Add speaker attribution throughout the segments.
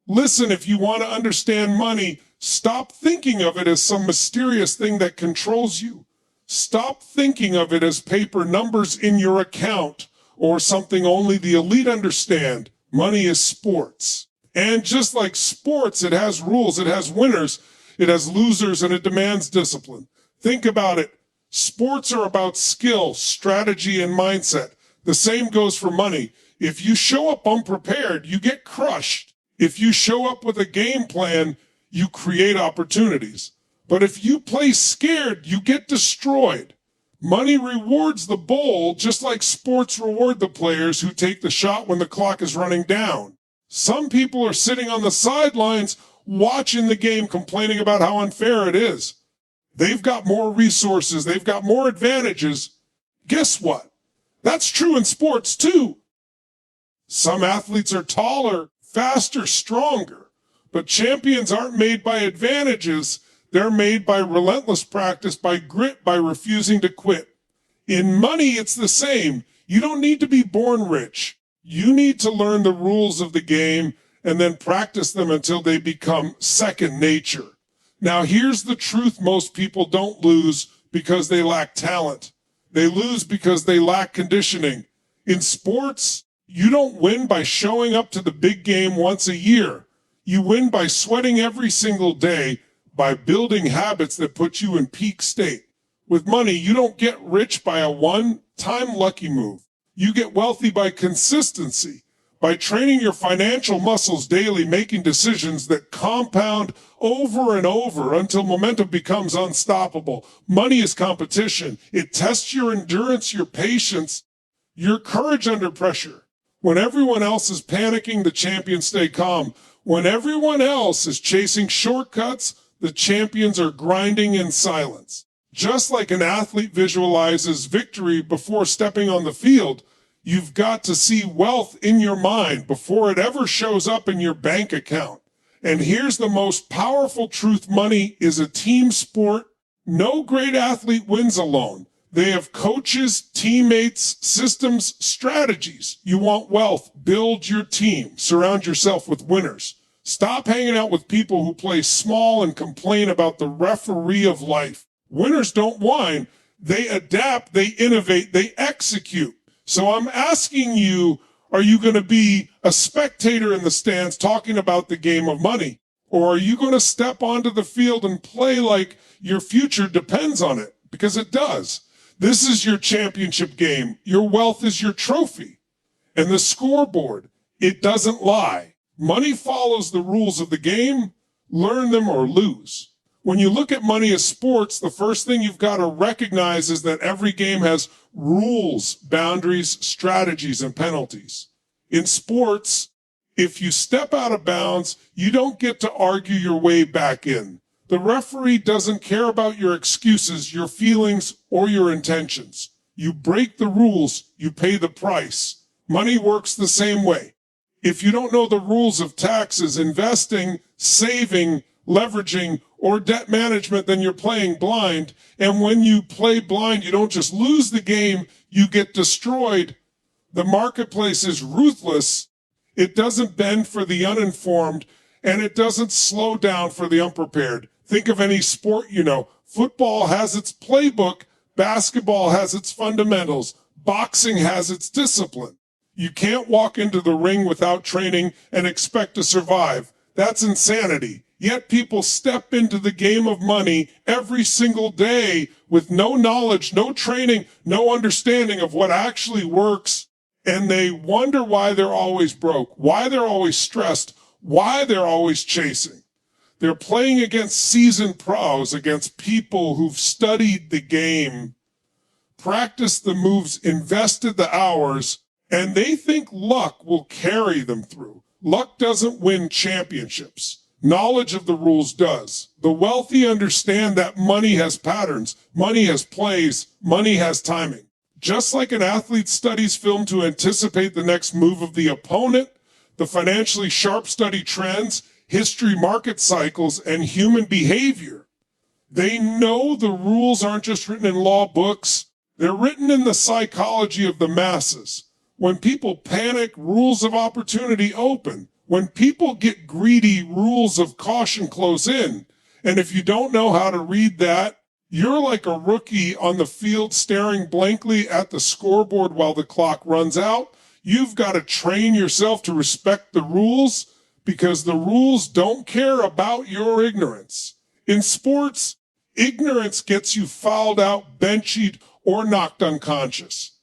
Speaker 1: Listen, if you want to understand money, stop thinking of it as some mysterious thing that controls you. Stop thinking of it as paper numbers in your account or something only the elite understand. Money is sports. And just like sports, it has rules, it has winners, it has losers, and it demands discipline. Think about it. Sports are about skill, strategy, and mindset. The same goes for money. If you show up unprepared, you get crushed. If you show up with a game plan, you create opportunities. But if you play scared, you get destroyed. Money rewards the bold, just like sports reward the players who take the shot when the clock is running down. Some people are sitting on the sidelines watching the game, complaining about how unfair it is. They've got more resources. They've got more advantages. Guess what? That's true in sports too. Some athletes are taller, faster, stronger, but champions aren't made by advantages. They're made by relentless practice, by grit, by refusing to quit. In money, it's the same. You don't need to be born rich. You need to learn the rules of the game and then practice them until they become second nature. Now, here's the truth most people don't lose because they lack talent. They lose because they lack conditioning. In sports, you don't win by showing up to the big game once a year. You win by sweating every single day, by building habits that put you in peak state. With money, you don't get rich by a one-time lucky move. You get wealthy by consistency, by training your financial muscles daily, making decisions that compound over and over until momentum becomes unstoppable. Money is competition. It tests your endurance, your patience, your courage under pressure. When everyone else is panicking, the champions stay calm. When everyone else is chasing shortcuts, the champions are grinding in silence. Just like an athlete visualizes victory before stepping on the field, you've got to see wealth in your mind before it ever shows up in your bank account. And here's the most powerful truth: money is a team sport. No great athlete wins alone. They have coaches, teammates, systems, strategies. You want wealth, build your team. Surround yourself with winners. Stop hanging out with people who play small and complain about the referee of life. Winners don't whine. They adapt, they innovate, they execute. So I'm asking you, are you going to be a spectator in the stands talking about the game of money? Or are you going to step onto the field and play like your future depends on it? Because it does. This is your championship game. Your wealth is your trophy. And the scoreboard, it doesn't lie. Money follows the rules of the game. Learn them or lose. When you look at money as sports, the first thing you've got to recognize is that every game has rules, boundaries, strategies, and penalties. In sports, if you step out of bounds, you don't get to argue your way back in. The referee doesn't care about your excuses, your feelings, or your intentions. You break the rules, you pay the price. Money works the same way. If you don't know the rules of taxes, investing, saving, leveraging, or debt management, then you're playing blind. And when you play blind, you don't just lose the game, you get destroyed. The marketplace is ruthless. It doesn't bend for the uninformed, and it doesn't slow down for the unprepared. Think of any sport you know. Football has its playbook. Basketball has its fundamentals. Boxing has its discipline. You can't walk into the ring without training and expect to survive. That's insanity. Yet people step into the game of money every single day with no knowledge, no training, no understanding of what actually works. And they wonder why they're always broke, why they're always stressed, why they're always chasing. They're playing against seasoned pros, against people who've studied the game, practiced the moves, invested the hours, and they think luck will carry them through. Luck doesn't win championships. Knowledge of the rules does. The wealthy understand that money has patterns, money has plays, money has timing. Just like an athlete studies film to anticipate the next move of the opponent, the financially sharp study trends, history, market cycles, and human behavior. They know the rules aren't just written in law books, they're written in the psychology of the masses. When people panic, rules of opportunity open. When people get greedy, rules of caution close in. And if you don't know how to read that, you're like a rookie on the field staring blankly at the scoreboard while the clock runs out. You've got to train yourself to respect the rules because the rules don't care about your ignorance. In sports, ignorance gets you fouled out, benched, or knocked unconscious.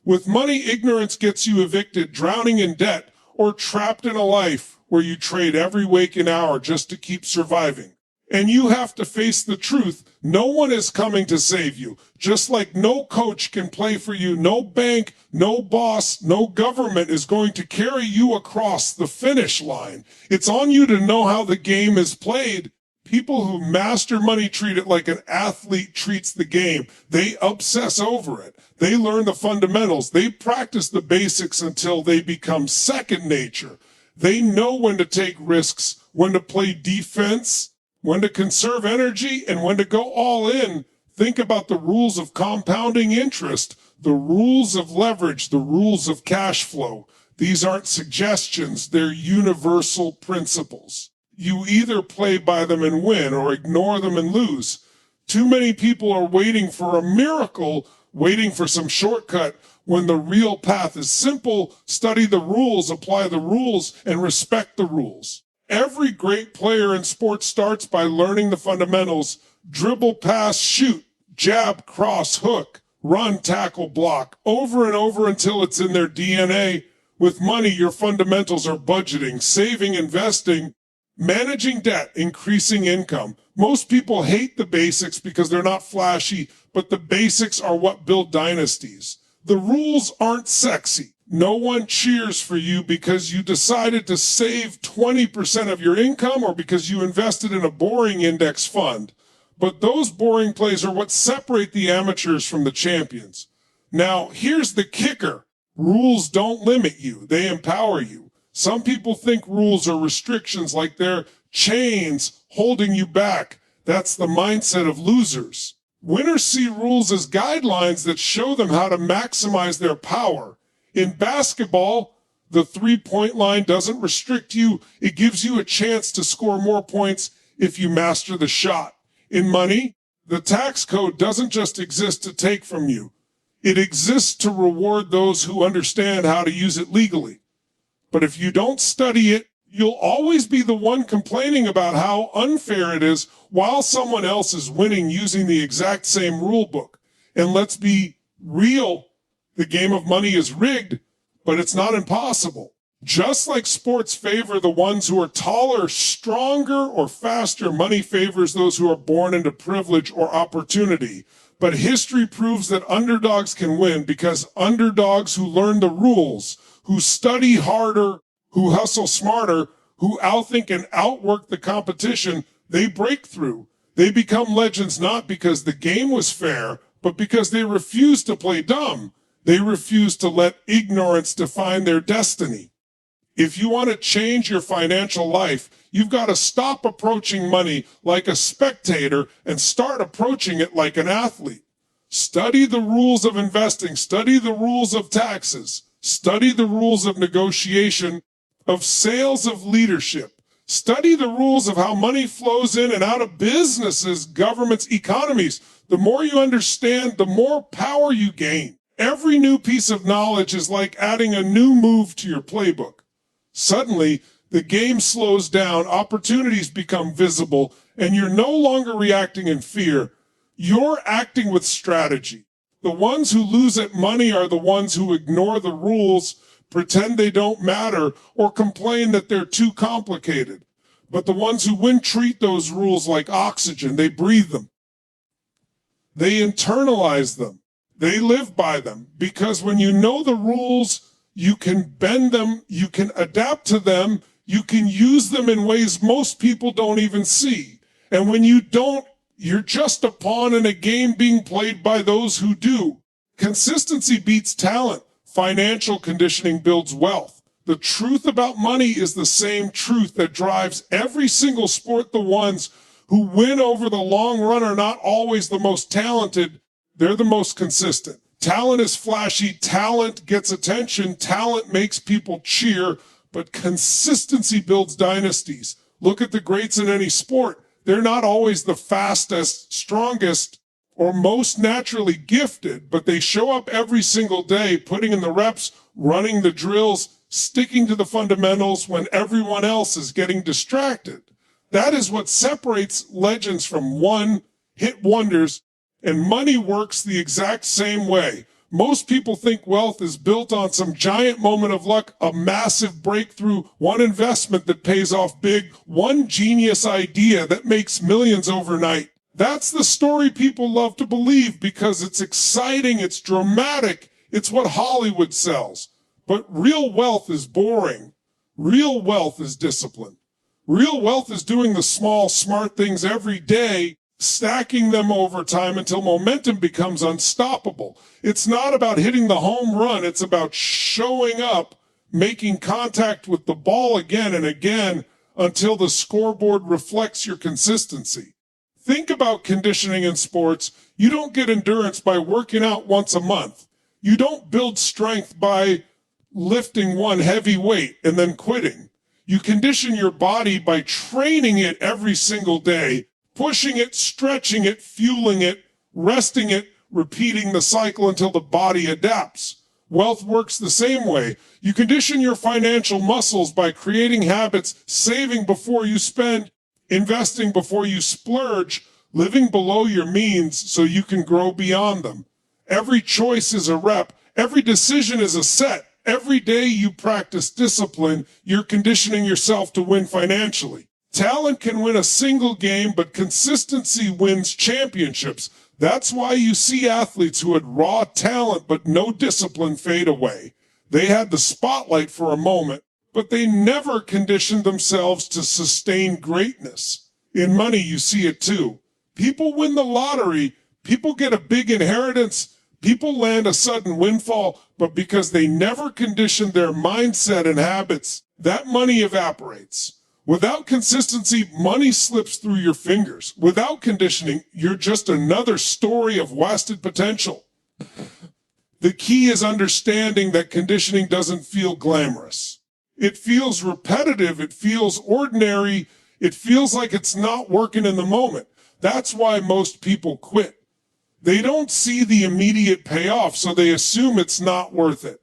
Speaker 1: With money, ignorance gets you evicted, drowning in debt, or trapped in a life where you trade every waking hour just to keep surviving. And you have to face the truth. No one is coming to save you. Just like no coach can play for you, no bank, no boss, no government is going to carry you across the finish line. It's on you to know how the game is played. People who master money treat it like an athlete treats the game. They obsess over it. They learn the fundamentals. They practice the basics until they become second nature. They know when to take risks, when to play defense, when to conserve energy, and when to go all in. Think about the rules of compounding interest, the rules of leverage, the rules of cash flow. These aren't suggestions, they're universal principles. You either play by them and win or ignore them and lose. Too many people are waiting for a miracle, waiting for some shortcut, when the real path is simple. Study the rules, apply the rules, and respect the rules. Every great player in sports starts by learning the fundamentals. Dribble, pass, shoot, jab, cross, hook, run, tackle, block, over and over until it's in their DNA. With money, your fundamentals are budgeting, saving, investing, managing debt, increasing income. Most people hate the basics because they're not flashy, but the basics are what build dynasties. The rules aren't sexy. No one cheers for you because you decided to save 20% of your income or because you invested in a boring index fund. But those boring plays are what separate the amateurs from the champions. Now, here's the kicker. Rules don't limit you. They empower you. Some people think rules are restrictions, like they're chains holding you back. That's the mindset of losers. Winners see rules as guidelines that show them how to maximize their power. In basketball, the three-point line doesn't restrict you. It gives you a chance to score more points if you master the shot. In money, the tax code doesn't just exist to take from you. It exists to reward those who understand how to use it legally. But if you don't study it, you'll always be the one complaining about how unfair it is while someone else is winning using the exact same rule book. And let's be real. The game of money is rigged, but it's not impossible. Just like sports favor the ones who are taller, stronger, or faster, money favors those who are born into privilege or opportunity. But history proves that underdogs can win because underdogs who learn the rules, who study harder, who hustle smarter, who outthink and outwork the competition, they break through. They become legends not because the game was fair, but because they refuse to play dumb. They refuse to let ignorance define their destiny. If you want to change your financial life, you've got to stop approaching money like a spectator and start approaching it like an athlete. Study the rules of investing. Study the rules of taxes. Study the rules of negotiation, of sales, of leadership. Study the rules of how money flows in and out of businesses, governments, economies. The more you understand, the more power you gain. Every new piece of knowledge is like adding a new move to your playbook. Suddenly, the game slows down, opportunities become visible, and you're no longer reacting in fear. You're acting with strategy. The ones who lose at money are the ones who ignore the rules, pretend they don't matter, or complain that they're too complicated. But the ones who win treat those rules like oxygen. They breathe them. They internalize them. They live by them. Because when you know the rules, you can bend them, you can adapt to them, you can use them in ways most people don't even see. And when you don't, you're just a pawn in a game being played by those who do. Consistency beats talent. Financial conditioning builds wealth. The truth about money is the same truth that drives every single sport. The ones who win over the long run are not always the most talented. They're the most consistent. Talent is flashy. Talent gets attention. Talent makes people cheer. but consistency builds dynasties. Look at the greats in any sport. They're not always the fastest, strongest, or most naturally gifted, but they show up every single day, putting in the reps, running the drills, sticking to the fundamentals when everyone else is getting distracted. That is what separates legends from one-hit wonders, and money works the exact same way. Most people think wealth is built on some giant moment of luck, a massive breakthrough, one investment that pays off big, one genius idea that makes millions overnight. That's the story people love to believe because it's exciting, it's dramatic, it's what Hollywood sells. But real wealth is boring. Real wealth is discipline. Real wealth is doing the small, smart things every day, stacking them over time until momentum becomes unstoppable. It's not about hitting the home run. It's about showing up, making contact with the ball again and again until the scoreboard reflects your consistency. Think about conditioning in sports. You don't get endurance by working out once a month. You don't build strength by lifting one heavy weight and then quitting. You condition your body by training it every single day, pushing it, stretching it, fueling it, resting it, repeating the cycle until the body adapts. Wealth works the same way. You condition your financial muscles by creating habits, saving before you spend, investing before you splurge, living below your means so you can grow beyond them. Every choice is a rep. Every decision is a set. Every day you practice discipline, you're conditioning yourself to win financially. Talent can win a single game, but consistency wins championships. That's why you see athletes who had raw talent but no discipline fade away. They had the spotlight for a moment, but they never conditioned themselves to sustain greatness. In money, you see it too. People win the lottery, people get a big inheritance, people land a sudden windfall, but because they never conditioned their mindset and habits, that money evaporates. Without consistency, money slips through your fingers. Without conditioning, you're just another story of wasted potential. The key is understanding that conditioning doesn't feel glamorous. It feels repetitive. It feels ordinary. It feels like it's not working in the moment. That's why most people quit. They don't see the immediate payoff, so they assume it's not worth it.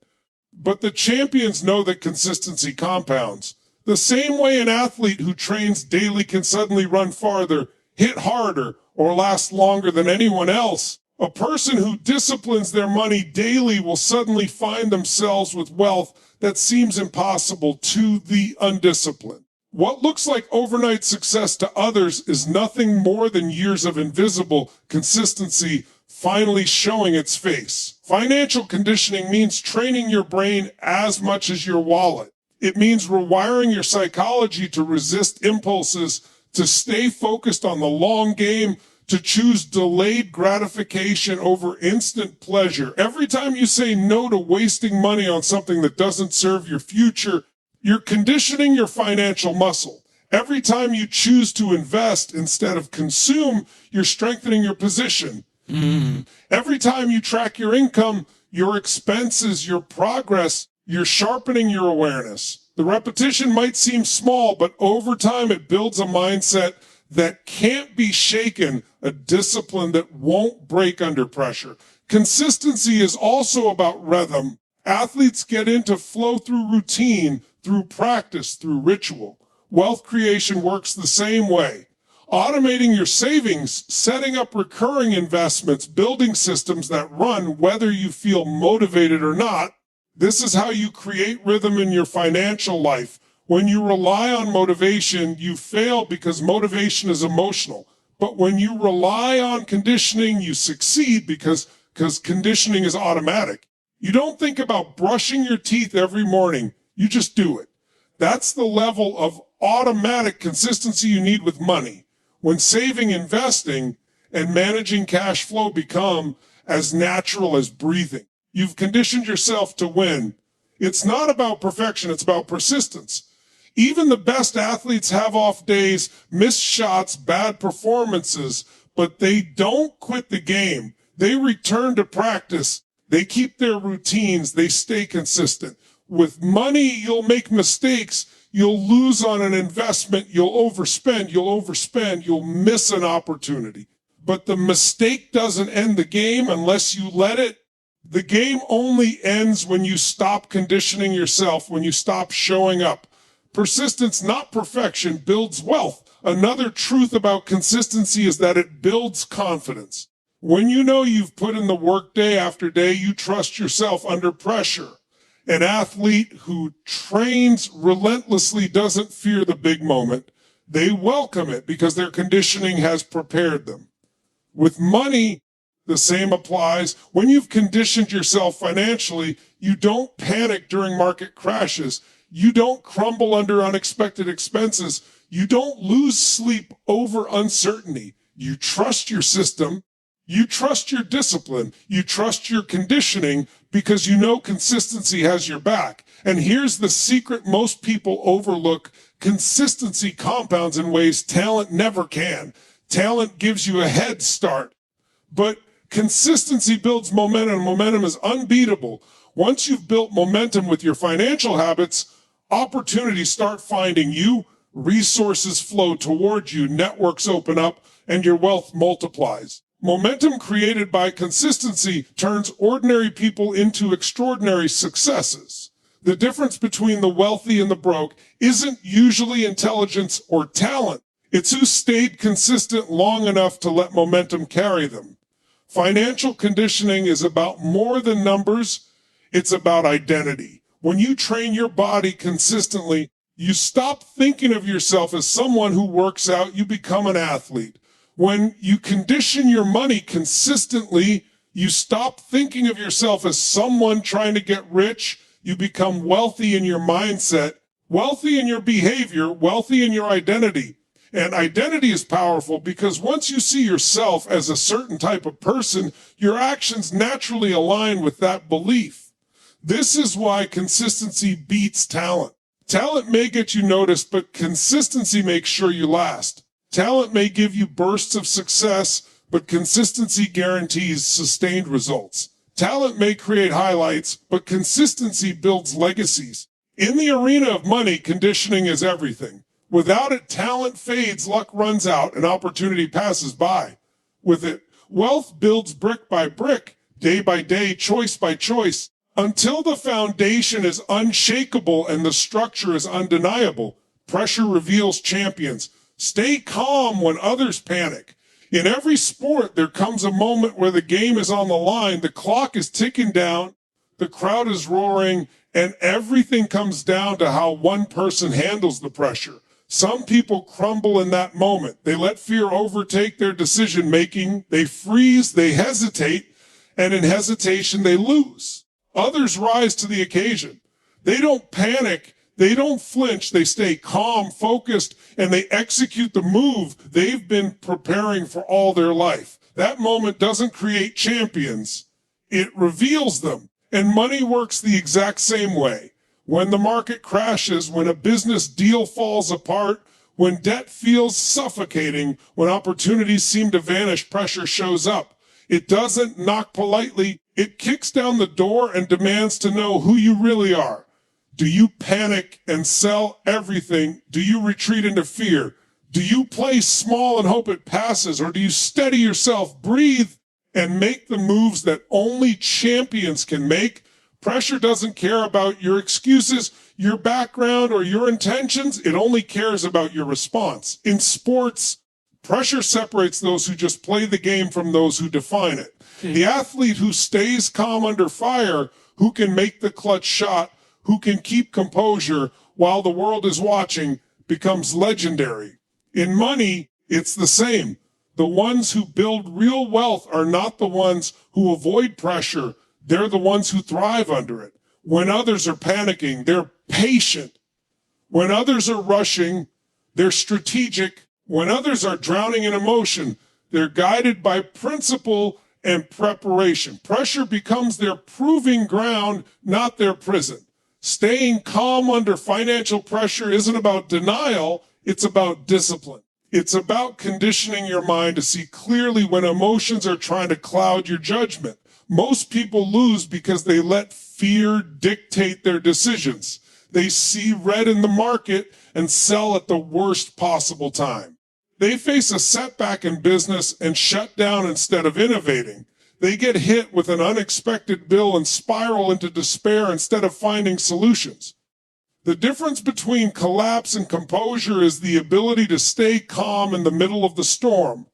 Speaker 1: But the champions know that consistency compounds. The same way an athlete who trains daily can suddenly run farther, hit harder, or last longer than anyone else, a person who disciplines their money daily will suddenly find themselves with wealth that seems impossible to the undisciplined. What looks like overnight success to others is nothing more than years of invisible consistency finally showing its face. Financial conditioning means training your brain as much as your wallet. It means rewiring your psychology to resist impulses, to stay focused on the long game, to choose delayed gratification over instant pleasure. Every time you say no to wasting money on something that doesn't serve your future, you're conditioning your financial muscle. Every time you choose to invest instead of consume, you're strengthening your position. Every time you track your income, your expenses, your progress, you're sharpening your awareness. The repetition might seem small, but over time it builds a mindset that can't be shaken, a discipline that won't break under pressure. Consistency is also about rhythm. Athletes get into flow through routine, through practice, through ritual. Wealth creation works the same way. Automating your savings, setting up recurring investments, building systems that run whether you feel motivated or not. This is how you create rhythm in your financial life. When you rely on motivation, you fail because motivation is emotional. But when you rely on conditioning, you succeed because conditioning is automatic. You don't think about brushing your teeth every morning. You just do it. That's the level of automatic consistency you need with money. When saving, investing, and managing cash flow become as natural as breathing. You've conditioned yourself to win. It's not about perfection, it's about persistence. Even the best athletes have off days, missed shots, bad performances, but they don't quit the game. They return to practice. They keep their routines. They stay consistent. With money, you'll make mistakes. You'll lose on an investment. You'll overspend. You'll miss an opportunity. But the mistake doesn't end the game unless you let it. The game only ends when you stop conditioning yourself, when you stop showing up. Persistence, not perfection, builds wealth. Another truth about consistency is that it builds confidence. When you know you've put in the work day after day, you trust yourself under pressure. An athlete who trains relentlessly doesn't fear the big moment. They welcome it because their conditioning has prepared them. With money, the same applies. When you've conditioned yourself financially, you don't panic during market crashes. You don't crumble under unexpected expenses. You don't lose sleep over uncertainty. You trust your system. You trust your discipline. You trust your conditioning because you know consistency has your back. And here's the secret most people overlook. Consistency compounds in ways talent never can. Talent gives you a head start. But consistency builds momentum. Momentum is unbeatable. Once you've built momentum with your financial habits, opportunities start finding you, resources flow toward you, networks open up, and your wealth multiplies. Momentum created by consistency turns ordinary people into extraordinary successes. The difference between the wealthy and the broke isn't usually intelligence or talent. It's who stayed consistent long enough to let momentum carry them. Financial conditioning is about more than numbers. It's about identity. When you train your body consistently, you stop thinking of yourself as someone who works out. You become an athlete. When you condition your money consistently, you stop thinking of yourself as someone trying to get rich. You become wealthy in your mindset, wealthy in your behavior, wealthy in your identity. And identity is powerful because once you see yourself as a certain type of person, your actions naturally align with that belief. This is why consistency beats talent. Talent may get you noticed, but consistency makes sure you last. Talent may give you bursts of success, but consistency guarantees sustained results. Talent may create highlights, but consistency builds legacies. In the arena of money, conditioning is everything. Without it, talent fades, luck runs out, and opportunity passes by. With it, wealth builds brick by brick, day by day, choice by choice, until the foundation is unshakable and the structure is undeniable. Pressure reveals champions. Stay calm when others panic. In every sport, there comes a moment where the game is on the line, the clock is ticking down, the crowd is roaring, and everything comes down to how one person handles the pressure. Some people crumble in that moment. They let fear overtake their decision making. They freeze, they hesitate, and in hesitation, they lose. Others rise to the occasion. They don't panic. They don't flinch. They stay calm, focused, and they execute the move they've been preparing for all their life. That moment doesn't create champions. It reveals them. And money works the exact same way. When the market crashes, when a business deal falls apart, when debt feels suffocating, when opportunities seem to vanish, pressure shows up. It doesn't knock politely. It kicks down the door and demands to know who you really are. Do you panic and sell everything? Do you retreat into fear? Do you play small and hope it passes? Or do you steady yourself, breathe, and make the moves that only champions can make? Pressure doesn't care about your excuses, your background, or your intentions. It only cares about your response. In sports, pressure separates those who just play the game from those who define it. The athlete who stays calm under fire, who can make the clutch shot, who can keep composure while the world is watching, becomes legendary. In money, it's the same. The ones who build real wealth are not the ones who avoid pressure. They're the ones who thrive under it. When others are panicking, they're patient. When others are rushing, they're strategic. When others are drowning in emotion, they're guided by principle and preparation. Pressure becomes their proving ground, not their prison. Staying calm under financial pressure isn't about denial, it's about discipline. It's about conditioning your mind to see clearly when emotions are trying to cloud your judgment. Most people lose because they let fear dictate their decisions. They see red in the market and sell at the worst possible time. They face a setback in business and shut down instead of innovating. They get hit with an unexpected bill and spiral into despair instead of finding solutions. The difference between collapse and composure is the ability to stay calm in the middle of the storm.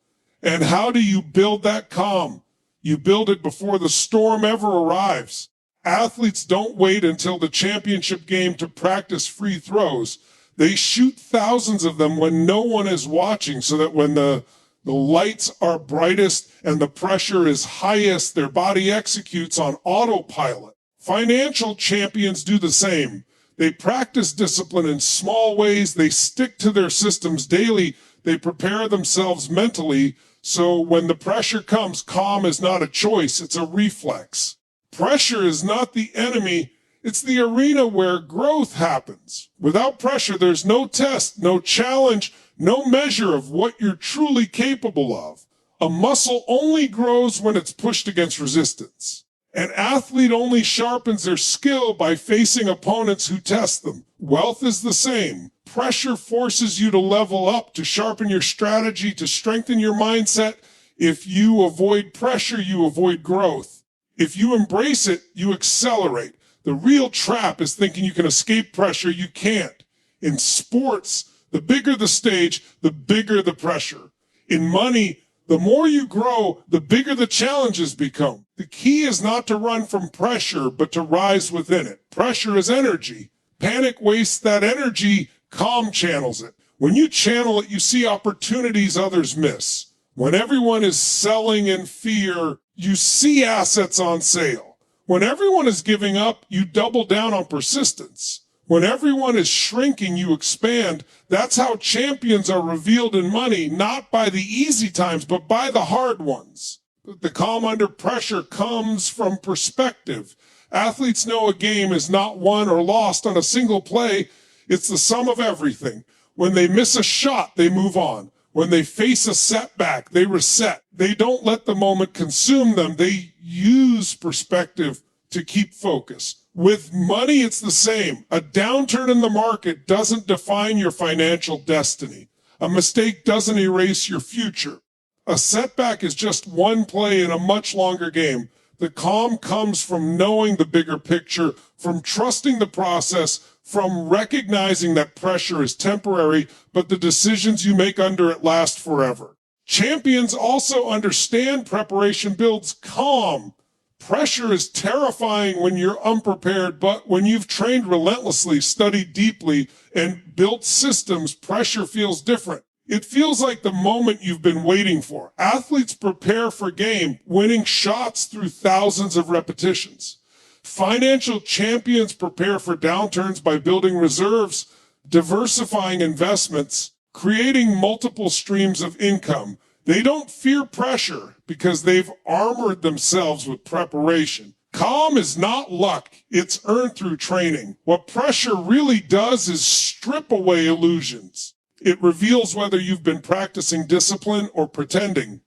Speaker 1: And how do you build that calm? You build it before the storm ever arrives. Athletes don't wait until the championship game to practice free throws. They shoot thousands of them when no one is watching, so that when the lights are brightest and the pressure is highest, their body executes on autopilot. Financial champions do the same. They practice discipline in small ways. They stick to their systems daily. They prepare themselves mentally. So when the pressure comes, calm is not a choice, it's a reflex. Pressure is not the enemy, it's the arena where growth happens. Without pressure, there's no test, no challenge, no measure of what you're truly capable of. A muscle only grows when it's pushed against resistance. An athlete only sharpens their skill by facing opponents who test them. Wealth is the same. Pressure forces you to level up, to sharpen your strategy, to strengthen your mindset. If you avoid pressure, you avoid growth. If you embrace it, you accelerate. The real trap is thinking you can escape pressure. You can't. In sports, the bigger the stage, the bigger the pressure. In money, the more you grow, the bigger the challenges become. The key is not to run from pressure, but to rise within it. Pressure is energy. Panic wastes that energy. Calm channels it. When you channel it, you see opportunities others miss. When everyone is selling in fear, you see assets on sale. When everyone is giving up, you double down on persistence. When everyone is shrinking, you expand. That's how champions are revealed in money, not by the easy times, but by the hard ones. The calm under pressure comes from perspective. Athletes know a game is not won or lost on a single play. It's the sum of everything. When they miss a shot, they move on. When they face a setback, they reset. They don't let the moment consume them. They use perspective to keep focus. With money, it's the same. A downturn in the market doesn't define your financial destiny. A mistake doesn't erase your future. A setback is just one play in a much longer game. The calm comes from knowing the bigger picture, from trusting the process, from recognizing that pressure is temporary, but the decisions you make under it last forever. Champions also understand preparation builds calm. Pressure is terrifying when you're unprepared, but when you've trained relentlessly, studied deeply, and built systems, pressure feels different. It feels like the moment you've been waiting for. Athletes prepare for game, winning shots through thousands of repetitions. Financial champions prepare for downturns by building reserves, diversifying investments, creating multiple streams of income. They don't fear pressure because they've armored themselves with preparation. Calm is not luck, it's earned through training. What pressure really does is strip away illusions. It reveals whether you've been practicing discipline or pretending.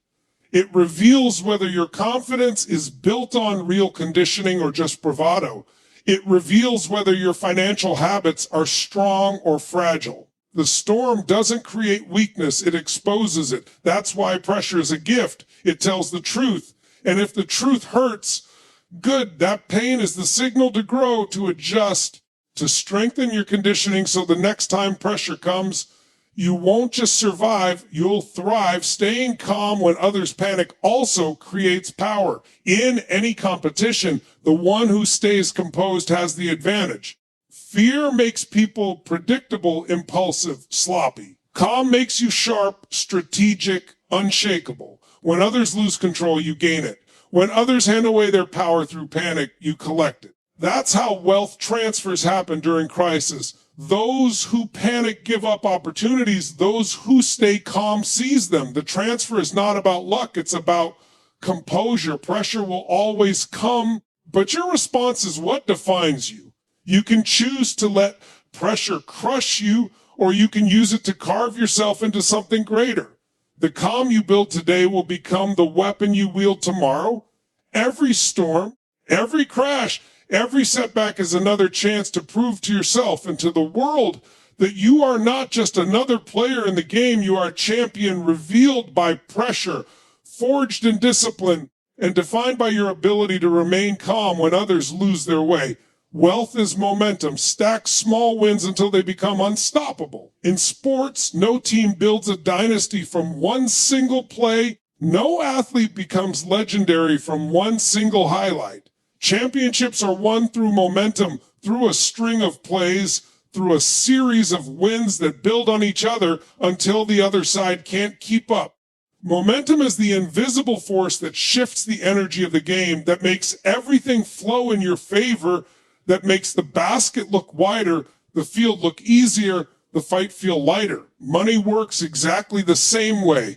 Speaker 1: It reveals whether your confidence is built on real conditioning or just bravado. It reveals whether your financial habits are strong or fragile. The storm doesn't create weakness, it exposes it. That's why pressure is a gift. It tells the truth. And if the truth hurts, good, that pain is the signal to grow, to adjust, to strengthen your conditioning so the next time pressure comes, you won't just survive, you'll thrive. Staying calm when others panic also creates power. In any competition, the one who stays composed has the advantage. Fear makes people predictable, impulsive, sloppy. Calm makes you sharp, strategic, unshakable. When others lose control, you gain it. When others hand away their power through panic, you collect it. That's how wealth transfers happen during crisis. Those who panic give up opportunities. Those who stay calm seize them. The transfer is not about luck. It's about composure. Pressure will always come, but your response is what defines you. You can choose to let pressure crush you, or you can use it to carve yourself into something greater. The calm you build today will become the weapon you wield tomorrow. Every storm, every crash, Every setback is another chance to prove to yourself and to the world that you are not just another player in the game. You are a champion revealed by pressure, forged in discipline, and defined by your ability to remain calm when others lose their way. Wealth is momentum. Stack small wins until they become unstoppable. In sports, no team builds a dynasty from one single play. No athlete becomes legendary from one single highlight. Championships are won through momentum, through a string of plays, through a series of wins that build on each other until the other side can't keep up. Momentum is the invisible force that shifts the energy of the game, that makes everything flow in your favor, that makes the basket look wider, the field look easier, the fight feel lighter. Money works exactly the same way.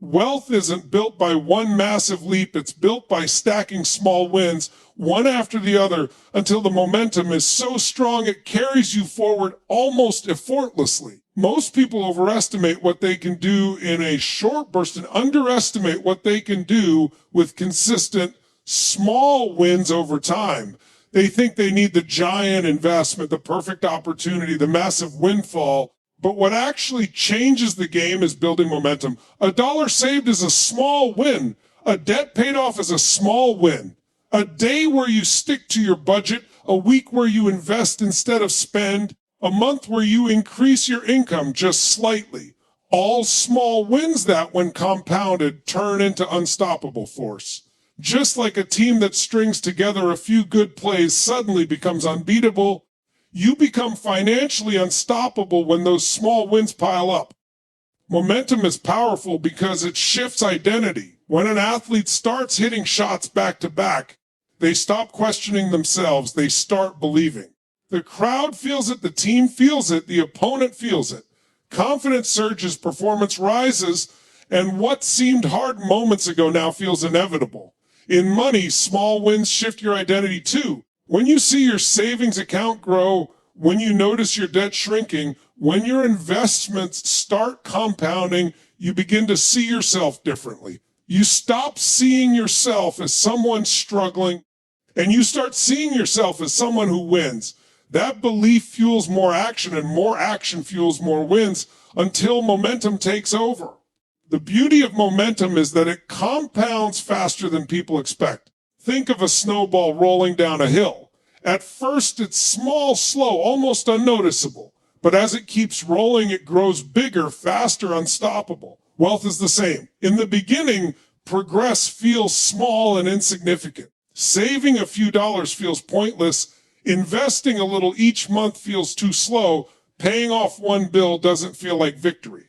Speaker 1: Wealth isn't built by one massive leap. It's built by stacking small wins, one after the other, until the momentum is so strong it carries you forward almost effortlessly. Most people overestimate what they can do in a short burst and underestimate what they can do with consistent small wins over time. They think they need the giant investment, the perfect opportunity, the massive windfall. But what actually changes the game is building momentum. A dollar saved is a small win. A debt paid off is a small win. A day where you stick to your budget, a week where you invest instead of spend, a month where you increase your income just slightly. All small wins that, when compounded, turn into unstoppable force. Just like a team that strings together a few good plays suddenly becomes unbeatable, you become financially unstoppable when those small wins pile up. Momentum is powerful because it shifts identity. When an athlete starts hitting shots back to back, they stop questioning themselves. They start believing. The crowd feels it, the team feels it, the opponent feels it. Confidence surges, performance rises, and what seemed hard moments ago now feels inevitable. In money, small wins shift your identity too. When you see your savings account grow, when you notice your debt shrinking, when your investments start compounding, you begin to see yourself differently. You stop seeing yourself as someone struggling, and you start seeing yourself as someone who wins. That belief fuels more action, and more action fuels more wins until momentum takes over. The beauty of momentum is that it compounds faster than people expect. Think of a snowball rolling down a hill. At first, it's small, slow, almost unnoticeable. But as it keeps rolling, it grows bigger, faster, unstoppable. Wealth is the same. In the beginning, progress feels small and insignificant. Saving a few dollars feels pointless. Investing a little each month feels too slow. Paying off one bill doesn't feel like victory.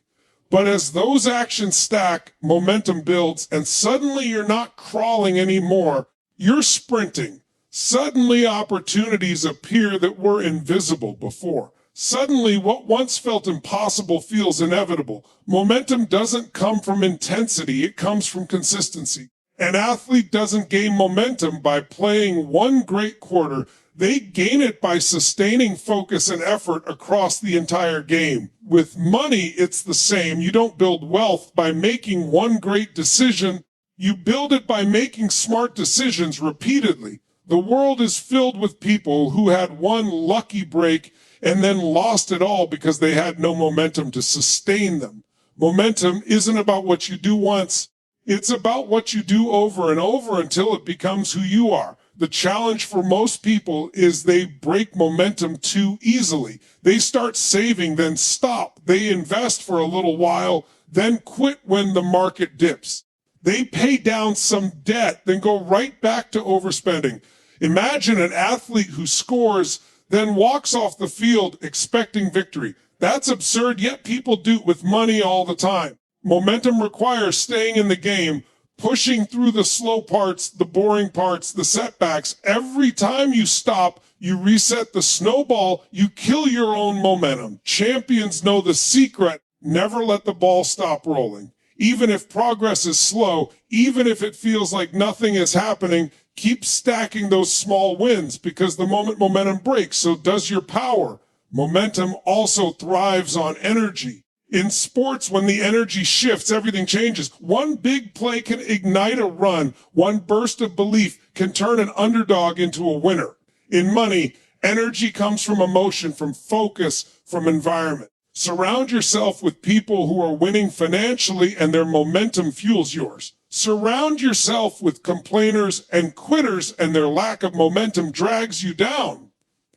Speaker 1: But as those actions stack, momentum builds, and suddenly you're not crawling anymore. You're sprinting. Suddenly opportunities appear that were invisible before. Suddenly what once felt impossible feels inevitable. Momentum doesn't come from intensity, it comes from consistency. An athlete doesn't gain momentum by playing one great quarter. They gain it by sustaining focus and effort across the entire game. With money, it's the same. You don't build wealth by making one great decision. You build it by making smart decisions repeatedly. The world is filled with people who had one lucky break and then lost it all because they had no momentum to sustain them. Momentum isn't about what you do once. It's about what you do over and over until it becomes who you are. The challenge for most people is they break momentum too easily. They start saving, then stop. They invest for a little while, then quit when the market dips. They pay down some debt, then go right back to overspending. Imagine an athlete who scores, then walks off the field expecting victory. That's absurd, yet people do it with money all the time. Momentum requires staying in the game, pushing through the slow parts, the boring parts, the setbacks. Every time you stop, you reset the snowball, you kill your own momentum. Champions know the secret. Never let the ball stop rolling. Even if progress is slow, even if it feels like nothing is happening, keep stacking those small wins, because the moment momentum breaks, so does your power. Momentum also thrives on energy. In sports, when the energy shifts, everything changes. One big play can ignite a run. One burst of belief can turn an underdog into a winner. In money, energy comes from emotion, from focus, from environment. Surround yourself with people who are winning financially and their momentum fuels yours. Surround yourself with complainers and quitters and their lack of momentum drags you down.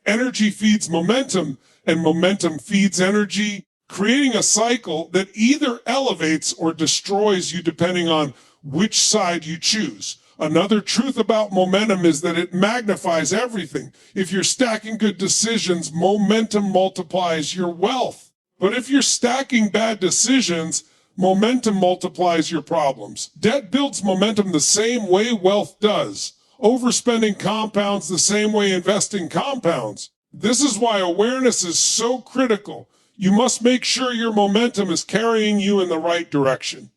Speaker 1: Energy feeds momentum and momentum feeds energy, creating a cycle that either elevates or destroys you depending on which side you choose. Another truth about momentum is that it magnifies everything. If you're stacking good decisions, momentum multiplies your wealth. But if you're stacking bad decisions, momentum multiplies your problems. Debt builds momentum the same way wealth does. Overspending compounds the same way investing compounds. This is why awareness is so critical. You must make sure your momentum is carrying you in the right direction.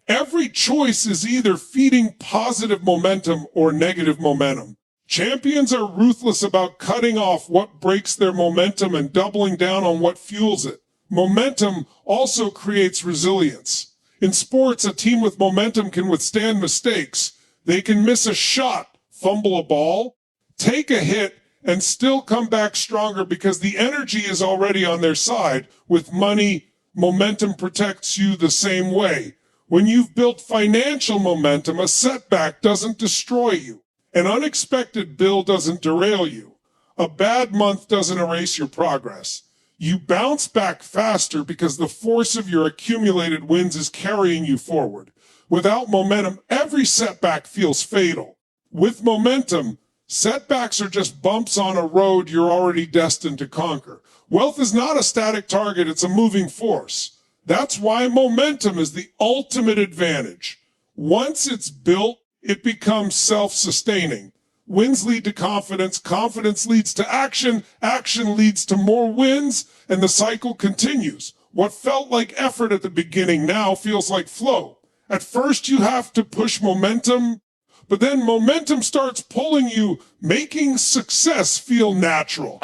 Speaker 1: Every choice is either feeding positive momentum or negative momentum. Champions are ruthless about cutting off what breaks their momentum and doubling down on what fuels it. Momentum also creates resilience. In sports, a team with momentum can withstand mistakes. They can miss a shot, fumble a ball, take a hit, and still come back stronger because the energy is already on their side. With money, momentum protects you the same way. When you've built financial momentum, a setback doesn't destroy you. An unexpected bill doesn't derail you. A bad month doesn't erase your progress. You bounce back faster because the force of your accumulated wins is carrying you forward. Without momentum, every setback feels fatal. With momentum, setbacks are just bumps on a road you're already destined to conquer. Wealth is not a static target, it's a moving force. That's why momentum is the ultimate advantage. Once it's built, it becomes self-sustaining. Wins lead to confidence, confidence leads to action, action leads to more wins, and the cycle continues. What felt like effort at the beginning now feels like flow. At first you have to push momentum, but then momentum starts pulling you, making success feel natural.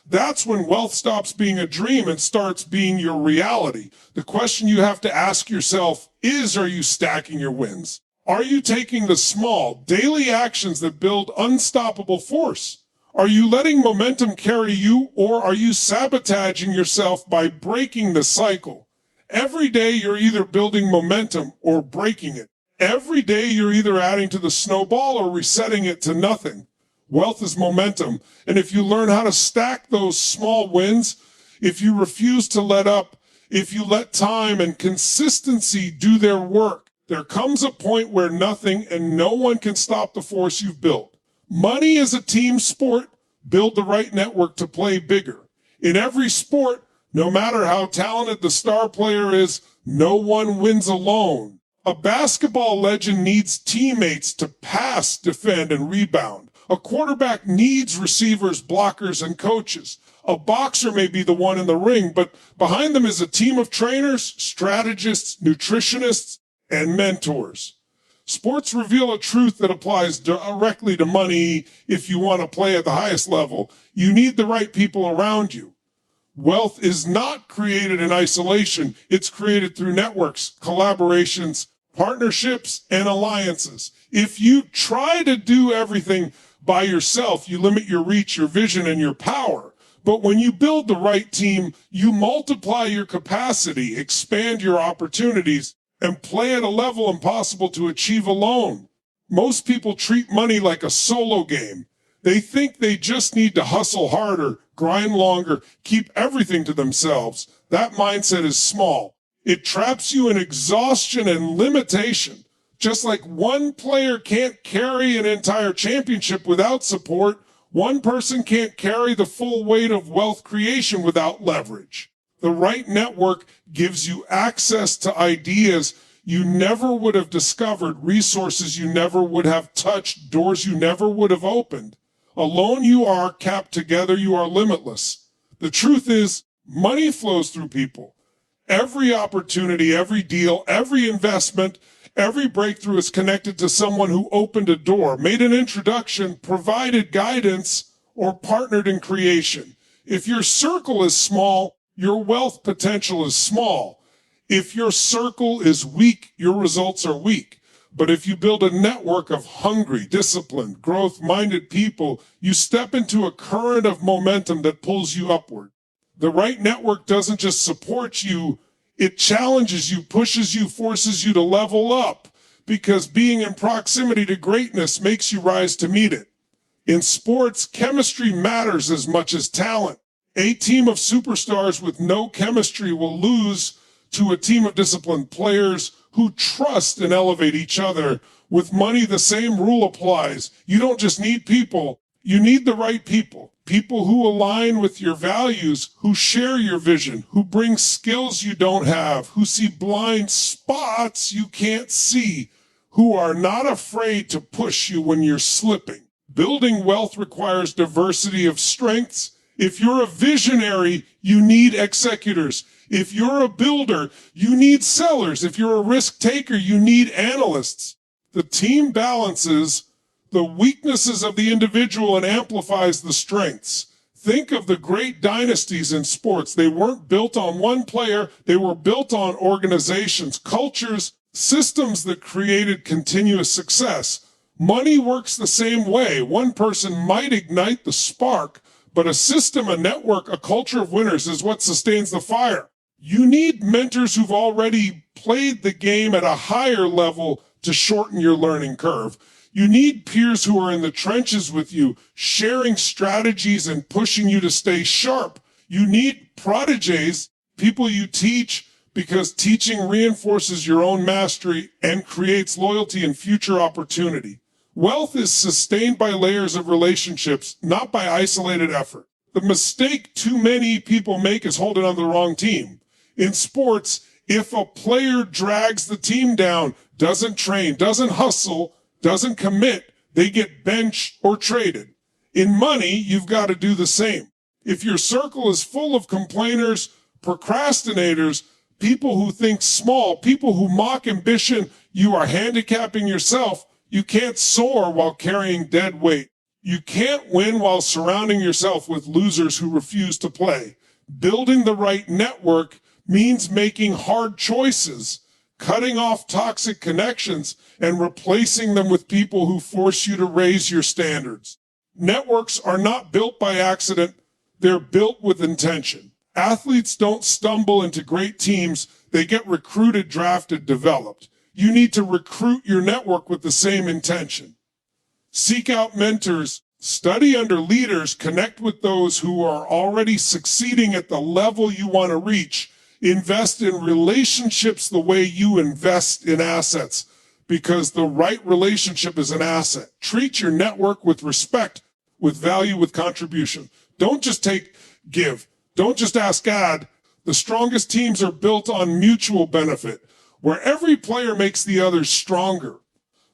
Speaker 1: That's when wealth stops being a dream and starts being your reality. The question you have to ask yourself is, are you stacking your wins? Are you taking the small, daily actions that build unstoppable force? Are you letting momentum carry you, or are you sabotaging yourself by breaking the cycle? Every day you're either building momentum or breaking it. Every day you're either adding to the snowball or resetting it to nothing. Wealth is momentum, and if you learn how to stack those small wins, if you refuse to let up, if you let time and consistency do their work, there comes a point where nothing and no one can stop the force you've built. Money is a team sport. Build the right network to play bigger. In every sport, no matter how talented the star player is, no one wins alone. A basketball legend needs teammates to pass, defend, and rebound. A quarterback needs receivers, blockers, and coaches. A boxer may be the one in the ring, but behind them is a team of trainers, strategists, nutritionists, and mentors. Sports reveal a truth that applies directly to money. If you want to play at the highest level, you need the right people around you. Wealth is not created in isolation. It's created through networks, collaborations, partnerships, and alliances. If you try to do everything by yourself, you limit your reach, your vision, and your power. But when you build the right team, you multiply your capacity, expand your opportunities, and play at a level impossible to achieve alone. Most people treat money like a solo game. They think they just need to hustle harder, grind longer, keep everything to themselves. That mindset is small. It traps you in exhaustion and limitation. Just like one player can't carry an entire championship without support, one person can't carry the full weight of wealth creation without leverage. The right network gives you access to ideas you never would have discovered, resources you never would have touched, doors you never would have opened. Alone you are, capped together you are limitless. The truth is, money flows through people. Every opportunity, every deal, every investment, every breakthrough is connected to someone who opened a door, made an introduction, provided guidance, or partnered in creation. If your circle is small, your wealth potential is small. If your circle is weak, your results are weak. But if you build a network of hungry, disciplined, growth-minded people, you step into a current of momentum that pulls you upward. The right network doesn't just support you, it challenges you, pushes you, forces you to level up, because being in proximity to greatness makes you rise to meet it. In sports, chemistry matters as much as talent. A team of superstars with no chemistry will lose to a team of disciplined players who trust and elevate each other. With money, the same rule applies. You don't just need people, you need the right people. People who align with your values, who share your vision, who bring skills you don't have, who see blind spots you can't see, who are not afraid to push you when you're slipping. Building wealth requires diversity of strengths. If you're a visionary, you need executors. If you're a builder, you need sellers. If you're a risk taker, you need analysts. The team balances the weaknesses of the individual and amplifies the strengths. Think of the great dynasties in sports. They weren't built on one player. They were built on organizations, cultures, systems that created continuous success. Money works the same way. One person might ignite the spark, but a system, a network, a culture of winners is what sustains the fire. You need mentors who've already played the game at a higher level to shorten your learning curve. You need peers who are in the trenches with you, sharing strategies and pushing you to stay sharp. You need prodigies, people you teach, because teaching reinforces your own mastery and creates loyalty and future opportunity. Wealth is sustained by layers of relationships, not by isolated effort. The mistake too many people make is holding on to the wrong team. In sports, if a player drags the team down, doesn't train, doesn't hustle, doesn't commit, they get benched or traded. In money, you've got to do the same. If your circle is full of complainers, procrastinators, people who think small, people who mock ambition, you are handicapping yourself. You can't soar while carrying dead weight. You can't win while surrounding yourself with losers who refuse to play. Building the right network means making hard choices, cutting off toxic connections, and replacing them with people who force you to raise your standards. Networks are not built by accident, they're built with intention. Athletes don't stumble into great teams, they get recruited, drafted, developed. You need to recruit your network with the same intention. Seek out mentors, study under leaders, connect with those who are already succeeding at the level you want to reach. Invest in relationships the way you invest in assets, because the right relationship is an asset. Treat your network with respect, with value, with contribution. Don't just give. Don't just ask God. The strongest teams are built on mutual benefit, where every player makes the others stronger.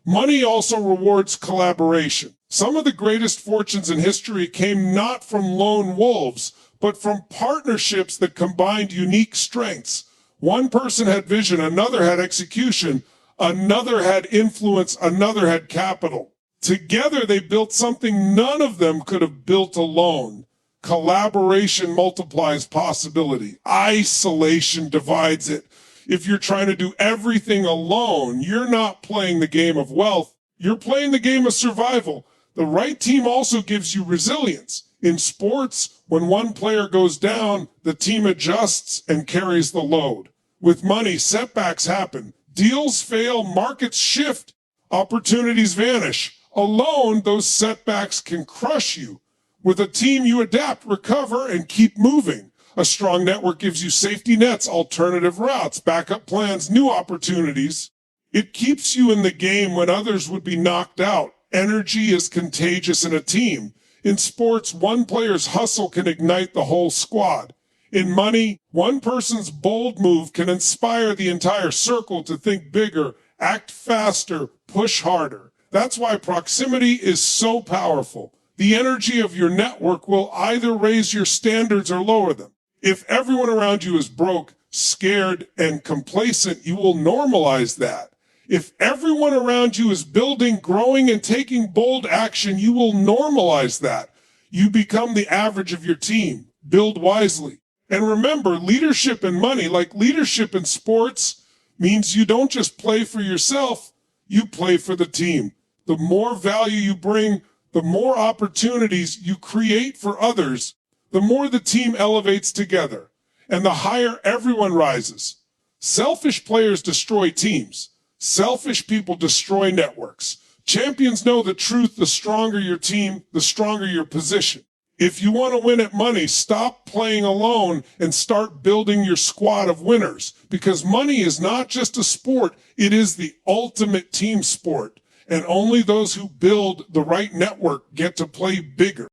Speaker 1: Money also rewards collaboration. Some of the greatest fortunes in history came not from lone wolves, but from partnerships that combined unique strengths. One person had vision, another had execution, another had influence, another had capital. Together they built something none of them could have built alone. Collaboration multiplies possibility. Isolation divides it. If you're trying to do everything alone, you're not playing the game of wealth. You're playing the game of survival. The right team also gives you resilience. In sports, when one player goes down, the team adjusts and carries the load. With money, setbacks happen. Deals fail, markets shift, opportunities vanish. Alone, those setbacks can crush you. With a team, you adapt, recover, and keep moving. A strong network gives you safety nets, alternative routes, backup plans, new opportunities. It keeps you in the game when others would be knocked out. Energy is contagious in a team. In sports, one player's hustle can ignite the whole squad. In money, one person's bold move can inspire the entire circle to think bigger, act faster, push harder. That's why proximity is so powerful. The energy of your network will either raise your standards or lower them. If everyone around you is broke, scared, and complacent, you will normalize that. If everyone around you is building, growing, and taking bold action, you will normalize that. You become the average of your team. Build wisely. And remember, leadership in money, like leadership in sports, means you don't just play for yourself, you play for the team. The more value you bring, the more opportunities you create for others, the more the team elevates together, and the higher everyone rises. Selfish players destroy teams. Selfish people destroy networks. Champions know the truth. The stronger your team, the stronger your position. If you want to win at money, stop playing alone and start building your squad of winners, because money is not just a sport, it is the ultimate team sport. And only those who build the right network get to play bigger.